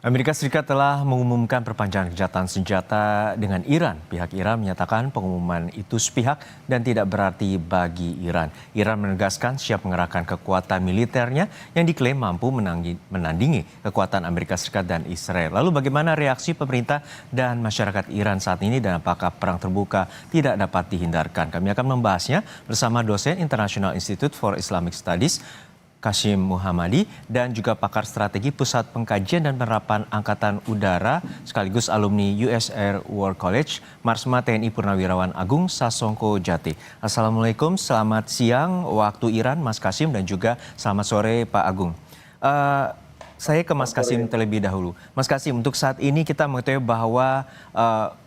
Amerika Serikat telah mengumumkan perpanjangan gencatan senjata dengan Iran. Pihak Iran menyatakan pengumuman itu sepihak dan tidak berarti bagi Iran. Iran menegaskan siap mengerahkan kekuatan militernya yang diklaim mampu menandingi kekuatan Amerika Serikat dan Israel. Lalu bagaimana reaksi pemerintah dan masyarakat Iran saat ini dan apakah perang terbuka tidak dapat dihindarkan? Kami akan membahasnya bersama dosen International Institute for Islamic Studies Kashim Muhammadi dan juga pakar strategi Pusat Pengkajian dan Penerapan Angkatan Udara sekaligus alumni US Air War College Marsma TNI Purnawirawan Agung Sasongko Jati. Assalamualaikum, selamat siang waktu Iran Mas Kashim dan juga selamat sore Pak Agung. Saya ke Mas Kashim terlebih dahulu. Mas Kashim, untuk saat ini kita mengetahui bahwa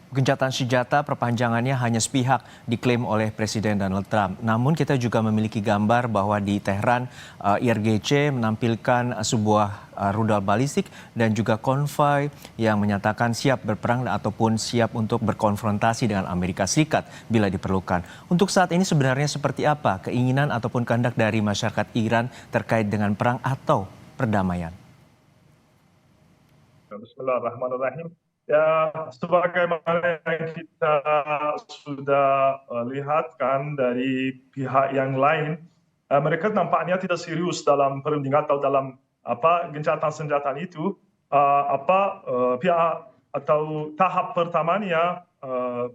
gencatan senjata perpanjangannya hanya sepihak diklaim oleh Presiden Donald Trump. Namun kita juga memiliki gambar bahwa di Tehran IRGC menampilkan sebuah rudal balistik dan juga konvoi yang menyatakan siap berperang ataupun siap untuk berkonfrontasi dengan Amerika Serikat bila diperlukan. Untuk saat ini sebenarnya seperti apa keinginan ataupun kehendak dari masyarakat Iran terkait dengan perang atau perdamaian? Bismillahirrahmanirrahim. Ya, sebagaimana yang kita sudah lihat kan dari pihak yang lain, mereka nampaknya tidak serius dalam perundingan atau dalam gencatan senjata itu. Pihak atau tahap pertamanya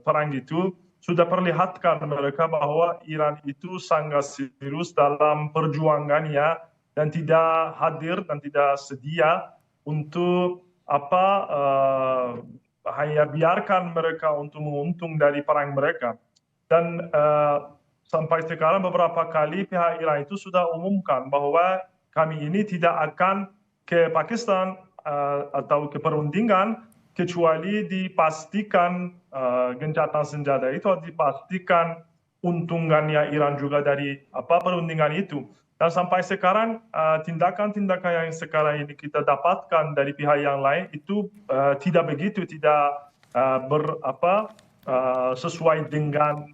perang itu sudah perlihatkan mereka bahwa Iran itu sangat serius dalam perjuangannya dan tidak hadir dan tidak sedia untuk hanya biarkan mereka untuk menguntung dari perang mereka. Dan sampai sekarang beberapa kali pihak Iran itu sudah umumkan bahwa kami ini tidak akan ke Pakistan atau ke perundingan kecuali dipastikan gencatan senjata itu dipastikan untungannya Iran juga dari perundingan itu. Dan sampai sekarang tindakan-tindakan yang sekarang ini kita dapatkan dari pihak yang lain itu tidak begitu, tidak sesuai dengan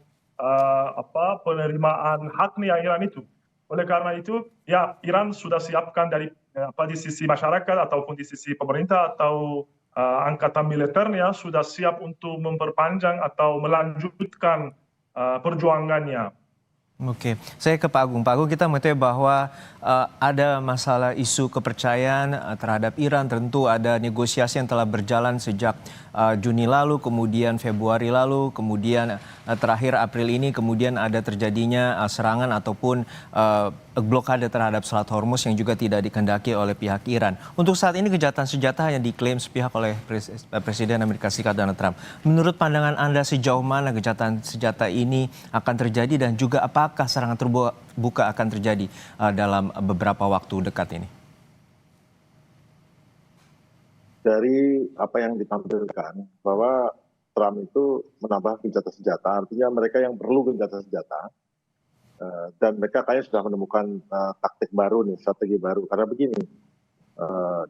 penerimaan haknya Iran itu. Oleh karena itu, ya Iran sudah siapkan dari di sisi masyarakat ataupun di sisi pemerintah atau angkatan militernya sudah siap untuk memperpanjang atau melanjutkan perjuangannya. Oke, saya ke Pak Agung. Pak Agung, kita mengetahui bahwa ada masalah isu kepercayaan terhadap Iran. Tentu ada negosiasi yang telah berjalan sejak Juni lalu, kemudian Februari lalu, kemudian terakhir April ini, kemudian ada terjadinya serangan ataupun blokade terhadap Selat Hormuz yang juga tidak dikehendaki oleh pihak Iran. Untuk saat ini kejahatan senjata hanya diklaim sepihak oleh Presiden Amerika Serikat Donald Trump. Menurut pandangan Anda sejauh mana kejahatan senjata ini akan terjadi dan juga apakah serangan terbuka akan terjadi dalam beberapa waktu dekat ini? Dari apa yang ditampilkan bahwa Trump itu menambah gencatan senjata, artinya mereka yang perlu gencatan senjata. Dan mereka kayaknya sudah menemukan taktik baru nih, strategi baru. Karena begini,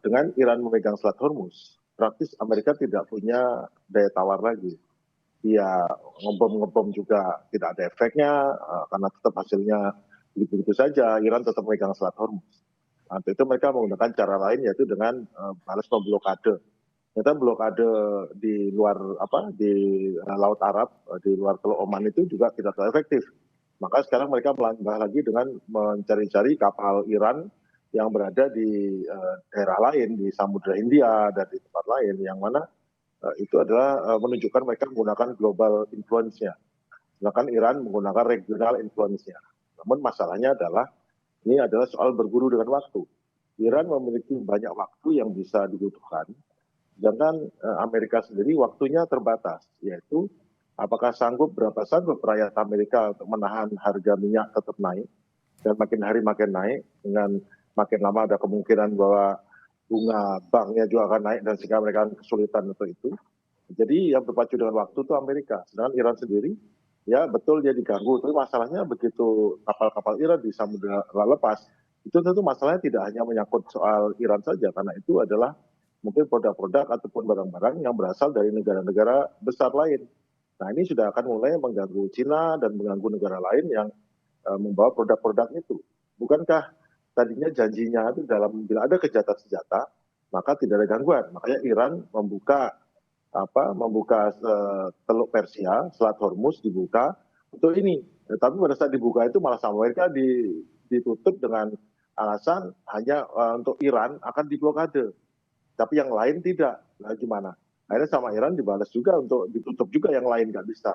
dengan Iran memegang Selat Hormuz, praktis Amerika tidak punya daya tawar lagi. Dia ngebom juga tidak ada efeknya, karena tetap hasilnya begitu-begitu saja. Iran tetap memegang Selat Hormuz. Nah, itu mereka menggunakan cara lain, yaitu dengan balas memblokade. Ternyata blokade di luar di Laut Arab, di luar Teluk Oman itu juga tidak terlalu efektif. Maka sekarang mereka melangkah lagi dengan mencari-cari kapal Iran yang berada di daerah lain, di Samudra Hindia dan di tempat lain, yang mana itu adalah menunjukkan mereka menggunakan global influence-nya. Sedangkan Iran menggunakan regional influence-nya. Namun masalahnya adalah, ini adalah soal berburu dengan waktu. Iran memiliki banyak waktu yang bisa dibutuhkan, sedangkan Amerika sendiri waktunya terbatas, yaitu apakah berapa sanggup rakyat Amerika untuk menahan harga minyak tetap naik, dan makin hari makin naik, dengan makin lama ada kemungkinan bahwa bunga banknya juga akan naik dan sehingga mereka akan kesulitan untuk itu. Jadi yang berpacu dengan waktu itu Amerika, sedangkan Iran sendiri, ya betul dia diganggu, tapi masalahnya begitu kapal-kapal Iran di Samudra lepas, itu tentu masalahnya tidak hanya menyangkut soal Iran saja, karena itu adalah mungkin produk-produk ataupun barang-barang yang berasal dari negara-negara besar lain. Nah, ini sudah akan mulai mengganggu Cina dan mengganggu negara lain yang membawa produk-produk itu. Bukankah tadinya janjinya itu bila ada kejahatan senjata, maka tidak ada gangguan. Makanya Iran membuka Teluk Persia, Selat Hormuz dibuka untuk ini. Tapi pada saat dibuka itu malah sama Amerika ditutup dengan alasan hanya untuk Iran akan diblokade. Tapi yang lain tidak. Nah gimana? Akhirnya sama Iran dibalas juga untuk ditutup juga yang lain nggak bisa.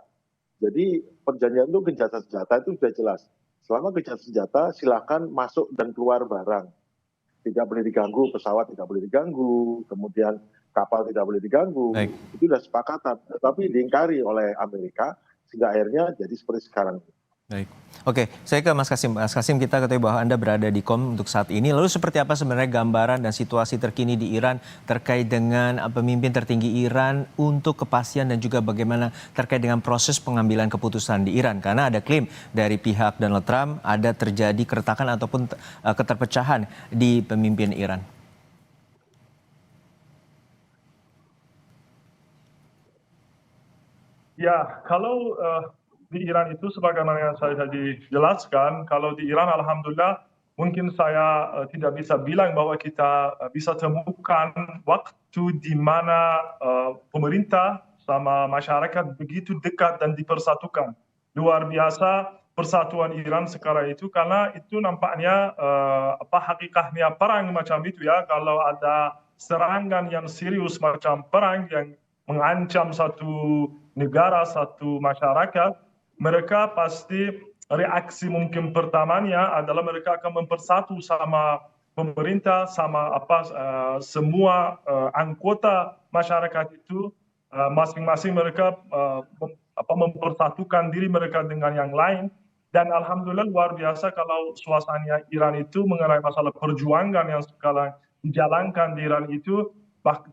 Jadi perjanjian itu gencatan senjata itu sudah jelas. Selama gencatan senjata silakan masuk dan keluar barang. Tidak boleh diganggu, pesawat tidak boleh diganggu, kemudian kapal tidak boleh diganggu. Baik. Itu sudah sepakatan. Tapi diingkari oleh Amerika sehingga akhirnya jadi seperti sekarang. Baik. Oke, saya ke Mas Kasim. Mas Kasim, kita ketahui bahwa Anda berada di KOM untuk saat ini. Lalu seperti apa sebenarnya gambaran dan situasi terkini di Iran terkait dengan pemimpin tertinggi Iran untuk kepastian dan juga bagaimana terkait dengan proses pengambilan keputusan di Iran? Karena ada klaim dari pihak Donald Trump ada terjadi keretakan ataupun keterpecahan di pemimpin Iran. Ya, kalau di Iran itu sebagaimana yang saya tadi jelaskan, kalau di Iran alhamdulillah mungkin saya tidak bisa bilang bahwa kita bisa temukan waktu di mana pemerintah sama masyarakat begitu dekat dan dipersatukan. Luar biasa persatuan Iran sekarang itu karena itu nampaknya hakikatnya perang macam itu ya. Kalau ada serangan yang serius macam perang yang mengancam satu negara, satu masyarakat, mereka pasti reaksi mungkin pertamanya adalah mereka akan mempersatu sama pemerintah, sama semua anggota masyarakat itu, masing-masing mereka mempersatukan diri mereka dengan yang lain. Dan alhamdulillah luar biasa kalau suasana Iran itu mengenai masalah perjuangan yang sekarang dijalankan di Iran itu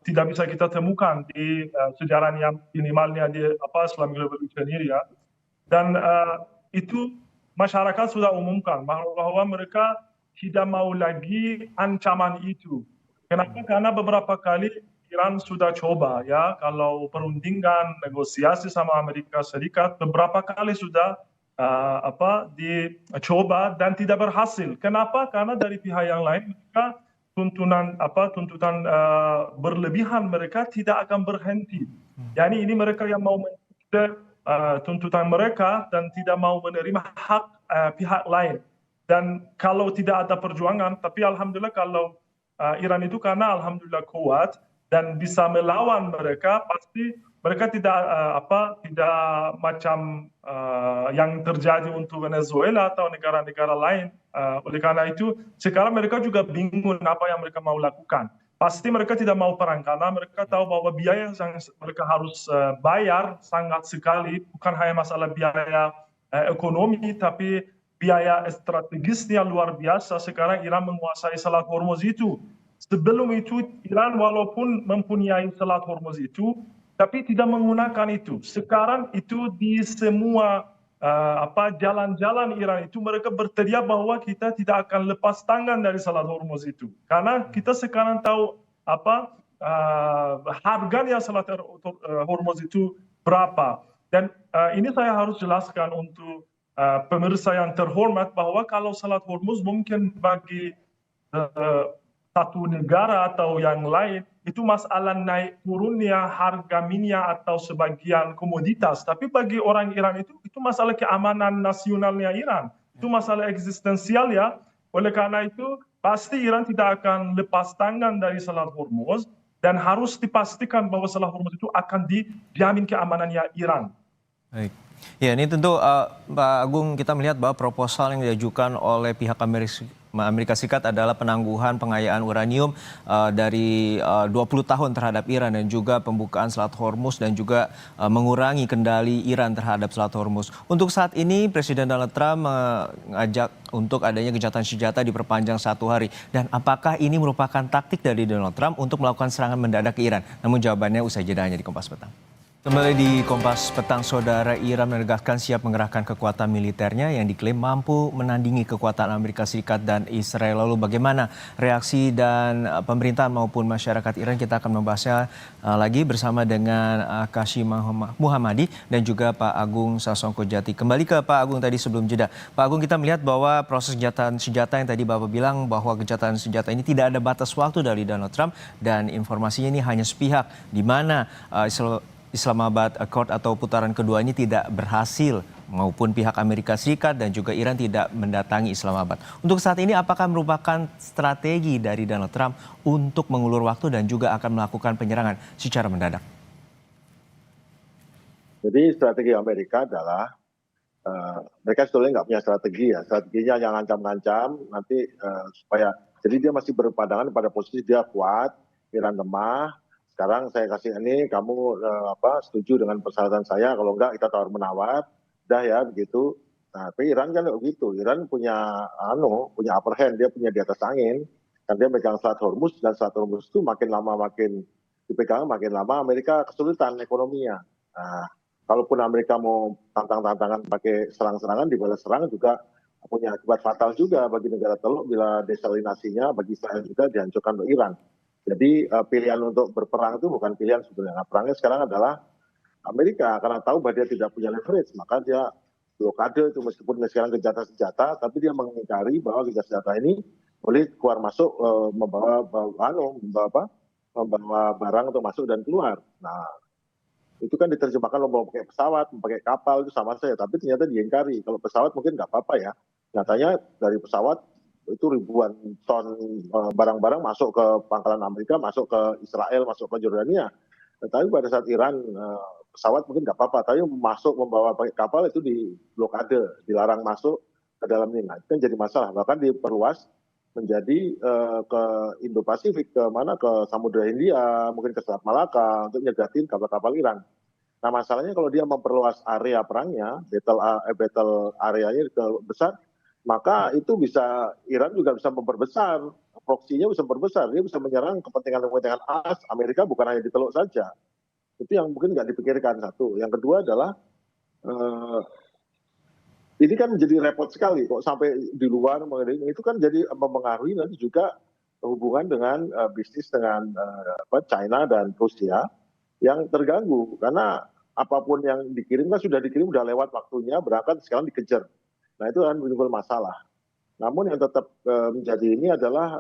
tidak bisa kita temukan di sejarah yang minimalnya di Islamic Revolution ini ya. Dan itu masyarakat sudah umumkan bahwa mereka tidak mau lagi ancaman itu. Kenapa? Karena beberapa kali Iran sudah coba ya, kalau perundingan negosiasi sama Amerika Serikat beberapa kali sudah dicoba dan tidak berhasil. Kenapa? Karena dari pihak yang lain mereka tuntutan berlebihan mereka tidak akan berhenti. Yani ini mereka yang mau menunda tuntutan mereka dan tidak mau menerima hak pihak lain. Dan kalau tidak ada perjuangan, tapi alhamdulillah kalau Iran itu karena alhamdulillah kuat dan bisa melawan mereka, pasti mereka tidak macam yang terjadi untuk Venezuela atau negara-negara lain. Oleh karena itu, sekarang mereka juga bingung apa yang mereka mau lakukan. Pasti mereka tidak mau perang karena mereka tahu bahwa biaya yang mereka harus bayar sangat sekali, bukan hanya masalah biaya ekonomi, tapi biaya strategisnya luar biasa. Sekarang Iran menguasai Selat Hormuz itu. Sebelum itu Iran walaupun mempunyai Selat Hormuz itu, tapi tidak menggunakan itu. Sekarang itu di semua jalan-jalan Iran itu mereka berteriak bahwa kita tidak akan lepas tangan dari Selat Hormuz itu. Karena kita sekarang tahu harganya Selat Hormuz itu berapa. Dan ini saya harus jelaskan untuk pemirsa yang terhormat bahwa kalau Selat Hormuz mungkin bagi satu negara atau yang lain itu masalah naik turunnya harga minyak atau sebagian komoditas, tapi bagi orang Iran itu masalah keamanan nasionalnya Iran, itu masalah eksistensial ya. Oleh karena itu pasti Iran tidak akan lepas tangan dari Selat Hormuz dan harus dipastikan bahwa Selat Hormuz itu akan dijamin keamanannya Iran. Baik. Ya, ini tentu Pak Agung, kita melihat bahwa proposal yang diajukan oleh pihak Amerika Serikat adalah penangguhan pengayaan uranium dari 20 tahun terhadap Iran dan juga pembukaan Selat Hormuz dan juga mengurangi kendali Iran terhadap Selat Hormuz. Untuk saat ini Presiden Donald Trump mengajak untuk adanya gencatan senjata diperpanjang 1 hari. Dan apakah ini merupakan taktik dari Donald Trump untuk melakukan serangan mendadak ke Iran? Namun jawabannya usai jedanya di Kompas Petang. Kembali di Kompas Petang, Saudara, Iran menegaskan siap mengerahkan kekuatan militernya yang diklaim mampu menandingi kekuatan Amerika Serikat dan Israel. Lalu bagaimana reaksi dan pemerintahan maupun masyarakat Iran? Kita akan membahasnya lagi bersama dengan Kashim Muhammadi dan juga Pak Agung Sasongko Jati. Kembali ke Pak Agung tadi sebelum jeda. Pak Agung, kita melihat bahwa proses gencatan senjata yang tadi Bapak bilang bahwa gencatan senjata ini tidak ada batas waktu dari Donald Trump dan informasinya ini hanya sepihak, di mana Islamabad Accord atau putaran kedua ini tidak berhasil, maupun pihak Amerika Serikat dan juga Iran tidak mendatangi Islamabad. Untuk saat ini apakah merupakan strategi dari Donald Trump untuk mengulur waktu dan juga akan melakukan penyerangan secara mendadak? Jadi strategi Amerika adalah mereka sebetulnya nggak punya strategi ya. Strateginya yang ngancam-ngancam nanti supaya jadi dia masih berpandangan pada posisi dia kuat, Iran lemah. Sekarang saya kasih ini, kamu setuju dengan persyaratan saya, kalau enggak kita tawar menawar, dah ya begitu. Nah, tapi Iran kan begitu. Iran punya punya upper hand, dia punya di atas angin. Dan dia megang Selat Hormuz, dan Selat Hormuz itu makin lama makin dipegang, makin lama Amerika kesulitan ekonominya. Nah, kalaupun Amerika mau tantang-tantangan pakai serang-serangan, dibalas serang juga punya akibat fatal juga bagi negara Teluk bila desalinasinya bagi Israel juga dihancurkan oleh Iran. Jadi pilihan untuk berperang itu bukan pilihan sebenarnya. Nah, perangnya sekarang adalah Amerika karena tahu bahwa dia tidak punya leverage, maka dia blokade itu meskipun sekarang gencatan senjata, tapi dia mengingkari bahwa gencatan senjata ini boleh keluar masuk membawa barang untuk masuk dan keluar. Nah, itu kan diterjemahkan mau pakai pesawat, pakai kapal itu sama saja, tapi ternyata diingkari. Kalau pesawat mungkin nggak apa-apa ya. Nyatanya dari pesawat itu ribuan ton barang-barang masuk ke pangkalan Amerika, masuk ke Israel, masuk ke Jordania. Tapi pada saat Iran pesawat mungkin nggak apa-apa, tapi masuk membawa pakai kapal itu di blokade, dilarang masuk ke dalam ini. Nah, itu kan jadi masalah. Bahkan diperluas menjadi ke Indo-Pasifik, ke mana, ke Samudra Hindia, mungkin ke Selat Malaka untuk nyegatin kapal-kapal Iran. Nah, masalahnya kalau dia memperluas area perangnya, battle areanya besar, maka itu bisa Iran juga bisa memperbesar proksinya, bisa memperbesar, dia bisa menyerang kepentingan-kepentingan AS Amerika bukan hanya di Teluk saja. Itu yang mungkin nggak dipikirkan, satu. Yang kedua adalah ini kan menjadi repot sekali kok sampai di luar, itu kan jadi mempengaruhi nanti juga hubungan dengan bisnis dengan China dan Rusia yang terganggu karena apapun yang dikirim kan sudah dikirim, udah lewat waktunya, berangkat sekarang dikejar. Nah, itu kan menimbulkan masalah. Namun yang tetap menjadi ini adalah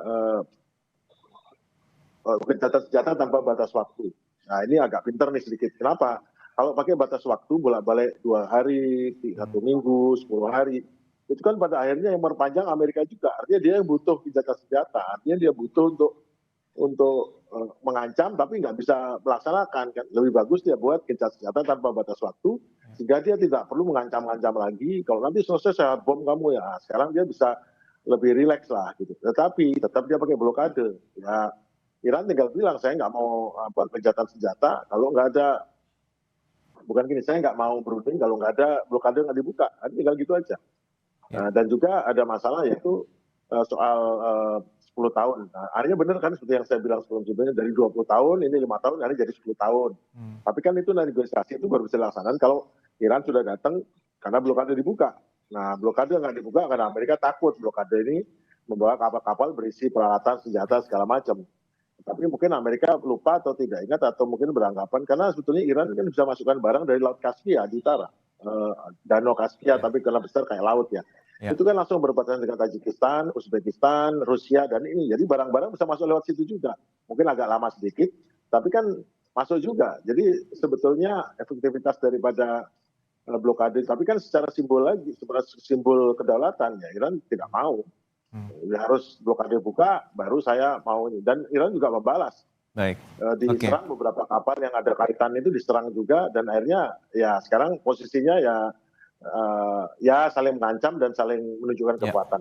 gencatan senjata tanpa batas waktu. Nah, ini agak pinter nih sedikit. Kenapa? Kalau pakai batas waktu bolak-balik 2 hari, 1 minggu, 10 hari, itu kan pada akhirnya yang memperpanjang Amerika juga. Artinya dia yang butuh gencatan senjata. Artinya dia butuh untuk mengancam tapi nggak bisa melaksanakan. Lebih bagus dia buat gencatan senjata tanpa batas waktu, sehingga dia tidak perlu mengancam-ancam lagi. Kalau nanti selesai saya bom kamu ya, sekarang dia bisa lebih rileks lah gitu. Tetapi tetap dia pakai blokade. Ya, Iran tinggal bilang saya nggak mau buat gencatan senjata kalau nggak ada, bukan gini, saya nggak mau berunding kalau nggak ada blokade nggak dibuka. Tinggal gitu aja. Dan juga ada masalah yaitu soal 10 tahun. Nah, akhirnya benar kan seperti yang saya bilang sebelumnya, dari 20 tahun, ini 5 tahun, akhirnya jadi 10 tahun. Tapi kan itu negosiasi itu baru bisa dilaksanakan kalau Iran sudah datang karena blokade dibuka. Nah, blokade nggak dibuka karena Amerika takut blokade ini membawa kapal-kapal berisi peralatan, senjata, segala macam. Tapi mungkin Amerika lupa atau tidak ingat atau mungkin beranggapan, karena sebetulnya Iran kan bisa masukkan barang dari Laut Kaspia di utara. Danau Kaspia, tapi karena besar kayak laut ya. Itu kan langsung berbatasan dengan Tajikistan, Uzbekistan, Rusia, dan ini. Jadi barang-barang bisa masuk lewat situ juga. Mungkin agak lama sedikit, tapi kan masuk juga. Jadi sebetulnya efektivitas daripada blokade, tapi kan secara simbol lagi, secara simbol kedaulatan, ya Iran tidak mau. Harus blokade buka, baru saya mau ini. Dan Iran juga membalas. Baik. Diserang beberapa kapal yang ada kaitan itu diserang juga, dan akhirnya ya sekarang posisinya ya saling mengancam dan saling menunjukkan kekuatan.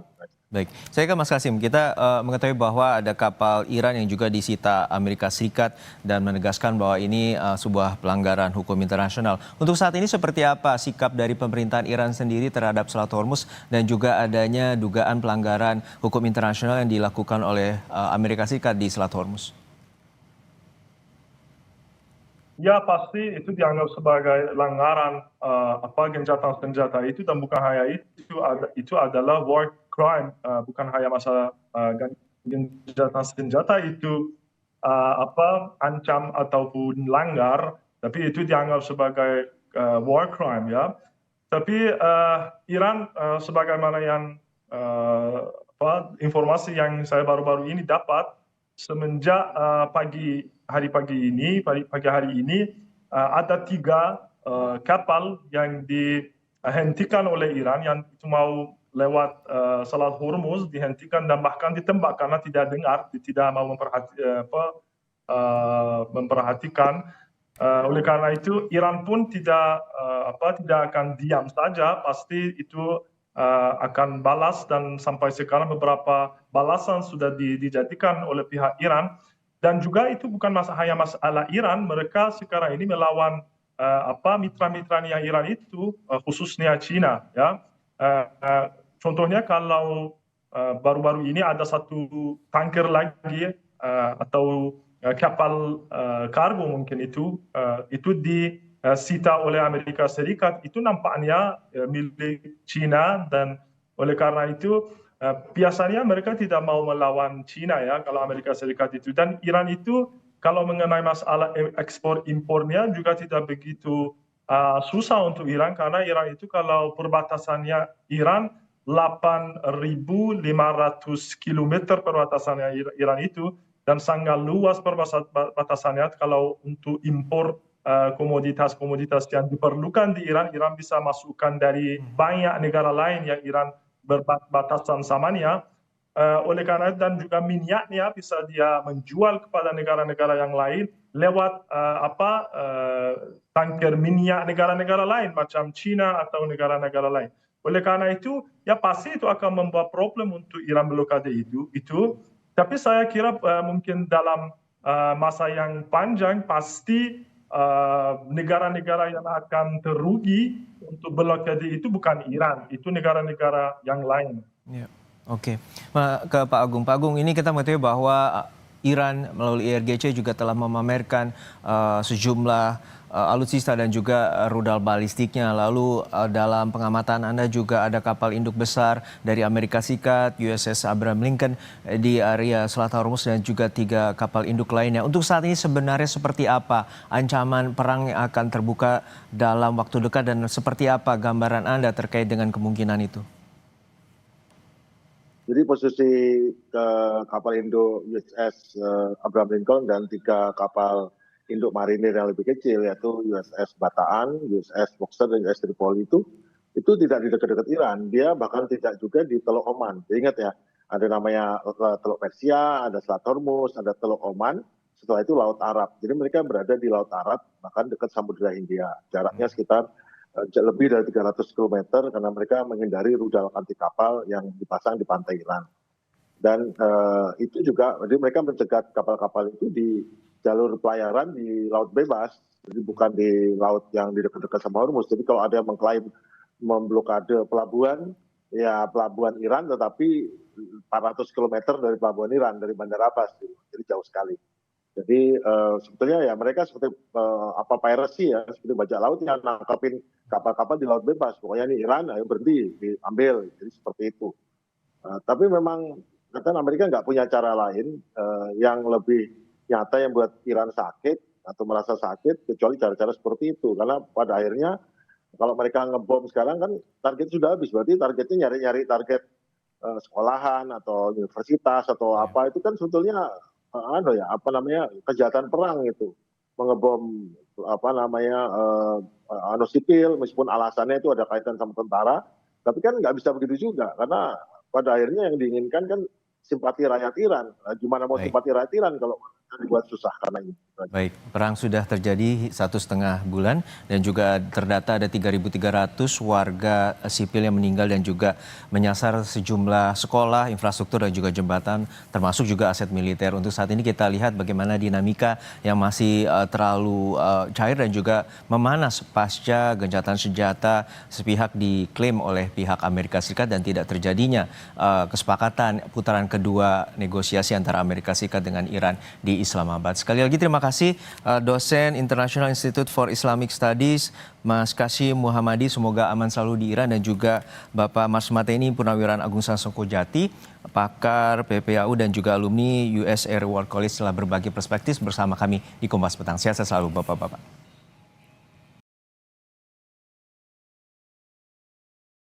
Baik, saya ke Mas Kasim. Kita mengetahui bahwa ada kapal Iran yang juga disita Amerika Serikat dan menegaskan bahwa ini sebuah pelanggaran hukum internasional. Untuk saat ini seperti apa sikap dari pemerintahan Iran sendiri terhadap Selat Hormuz dan juga adanya dugaan pelanggaran hukum internasional yang dilakukan oleh Amerika Serikat di Selat Hormuz? Ya pasti itu dianggap sebagai pelanggaran gencatan senjata itu, dan bukan hanya itu adalah war crime, bukan hanya masalah gencatan senjata itu ancam ataupun langgar, tapi itu dianggap sebagai war crime ya. Tapi Iran sebagaimana yang informasi yang saya baru-baru ini dapat, semenjak pagi hari ini ada 3 kapal yang dihentikan oleh Iran yang itu mau lewat Selat Hormuz, dihentikan dan bahkan ditembak karena tidak dengar, tidak mau memperhatikan. Oleh karena itu Iran pun tidak akan diam saja, pasti itu akan balas, dan sampai sekarang beberapa balasan sudah dijadikan oleh pihak Iran. Dan juga itu bukan hanya masalah Iran, mereka sekarang ini melawan mitra-mitranya Iran itu, khususnya China ya. Contohnya kalau baru-baru ini ada satu tanker lagi atau kapal kargo mungkin itu disita oleh Amerika Serikat, itu nampaknya milik China, dan oleh karena itu biasanya mereka tidak mau melawan China ya kalau Amerika Serikat itu. Dan Iran itu kalau mengenai masalah ekspor impornya juga tidak begitu susah untuk Iran, karena Iran itu kalau perbatasannya Iran 8.500 km perbatasannya Iran itu, dan sangat luas perbatasannya. Kalau untuk impor komoditas-komoditas yang diperlukan di Iran, Iran bisa masukkan dari banyak negara lain yang Iran berbatasan samanya. Oleh karena itu, dan juga minyaknya bisa dia menjual kepada negara-negara yang lain lewat tanker minyak negara-negara lain macam China atau negara-negara lain. Oleh karena itu, ya pasti itu akan membuat problem untuk Iran blokade itu. Tapi saya kira mungkin dalam masa yang panjang pasti negara-negara yang akan terugi untuk blokade itu bukan Iran, itu negara-negara yang lain. Ya, oke. Ke Pak Agung. Pak Agung, ini kita mengetahui bahwa Iran melalui IRGC juga telah memamerkan sejumlah alutsista dan juga rudal balistiknya. Lalu dalam pengamatan Anda juga ada kapal induk besar dari Amerika Serikat, USS Abraham Lincoln di area Selat Hormuz, dan juga 3 kapal induk lainnya. Untuk saat ini sebenarnya seperti apa ancaman perang yang akan terbuka dalam waktu dekat, dan seperti apa gambaran Anda terkait dengan kemungkinan itu? Jadi posisi kapal induk USS Abraham Lincoln dan 3 kapal induk marinir yang lebih kecil, yaitu USS Bataan, USS Boxer, dan USS Tripoli itu tidak di dekat-dekat Iran. Dia bahkan tidak juga di Teluk Oman. Ingat ya, ada namanya Teluk Persia, ada Selat Hormuz, ada Teluk Oman, setelah itu Laut Arab. Jadi mereka berada di Laut Arab, bahkan dekat Samudra Hindia. Jaraknya sekitar lebih dari 300 km karena mereka menghindari rudal anti kapal yang dipasang di pantai Iran. Dan itu juga, jadi mereka mencegat kapal-kapal itu di jalur pelayaran di laut bebas, jadi bukan di laut yang di dekat-dekat sama Hormuz. Jadi kalau ada yang mengklaim memblokade pelabuhan, ya pelabuhan Iran, tetapi 400 km dari pelabuhan Iran, dari Bandar Abbas, jadi jauh sekali. Jadi sebetulnya ya mereka seperti piracy ya, seperti bajak laut yang nangkapin kapal-kapal di laut bebas. Pokoknya ini Iran, ayo berhenti, diambil. Jadi seperti itu. Tapi memang katanya Amerika nggak punya cara lain yang lebih nyata yang buat Iran sakit atau merasa sakit kecuali cara-cara seperti itu. Karena pada akhirnya kalau mereka ngebom sekarang kan target sudah habis. Berarti targetnya nyari-nyari target sekolahan atau universitas atau apa, itu kan sebetulnya kejahatan perang itu, mengebom sipil, meskipun alasannya itu ada kaitan sama tentara, tapi kan nggak bisa begitu juga, karena pada akhirnya yang diinginkan kan simpati rakyat Iran. Gimana mau simpati rakyat Iran kalau dibuat susah karena ini. Baik, perang sudah terjadi 1,5 bulan dan juga terdata ada 3.300 warga sipil yang meninggal dan juga menyasar sejumlah sekolah, infrastruktur dan juga jembatan, termasuk juga aset militer. Untuk saat ini kita lihat bagaimana dinamika yang masih terlalu cair dan juga memanas pasca gencatan senjata sepihak diklaim oleh pihak Amerika Serikat dan tidak terjadinya kesepakatan putaran kedua negosiasi antara Amerika Serikat dengan Iran di Islamabad. Sekali lagi terima kasih kasih dosen International Institute for Islamic Studies, Mas Kasyim Muhammadi, semoga aman selalu di Iran, dan juga Bapak Mas Mateni, Purnawirawan Agung Sangko Jati, pakar PPAU dan juga alumni US Air War College, telah berbagi perspektif bersama kami di Kompas Petang. Sehat selalu Bapak-Bapak.